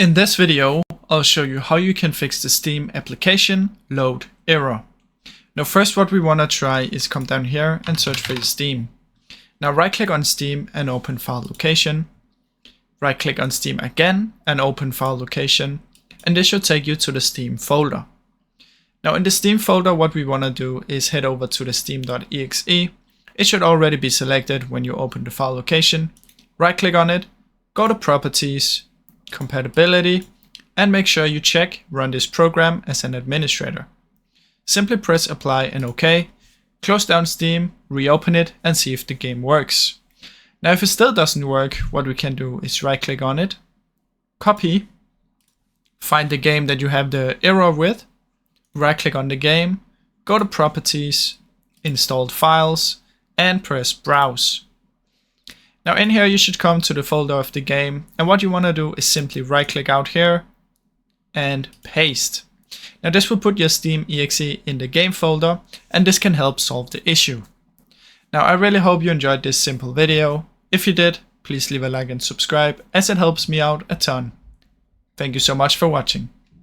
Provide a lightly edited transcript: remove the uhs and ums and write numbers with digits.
In this video, I'll show you how you can fix the Steam application load error. Now first what we want to try is come down here and search for your Steam. Now right click on Steam and open file location. Right click on Steam again and open file location, and this should take you to the Steam folder. Now in the Steam folder what we want to do is head over to the steam.exe. It should already be selected when you open the file location. Right click on it, go to properties, compatibility, and make sure you check run this program as an administrator. Simply press apply and OK. Close down Steam, reopen it and see if the game works. Now if it still doesn't work, what we can do is right click on it, copy, find the game that you have the error with, right click on the game, go to properties, installed files, and press browse. Now in here you should come to the folder of the game, and what you want to do is simply right click out here and paste. Now this will put your Steam exe in the game folder, and this can help solve the issue. Now I really hope you enjoyed this simple video. If you did, please leave a like and subscribe as it helps me out a ton. Thank you so much for watching.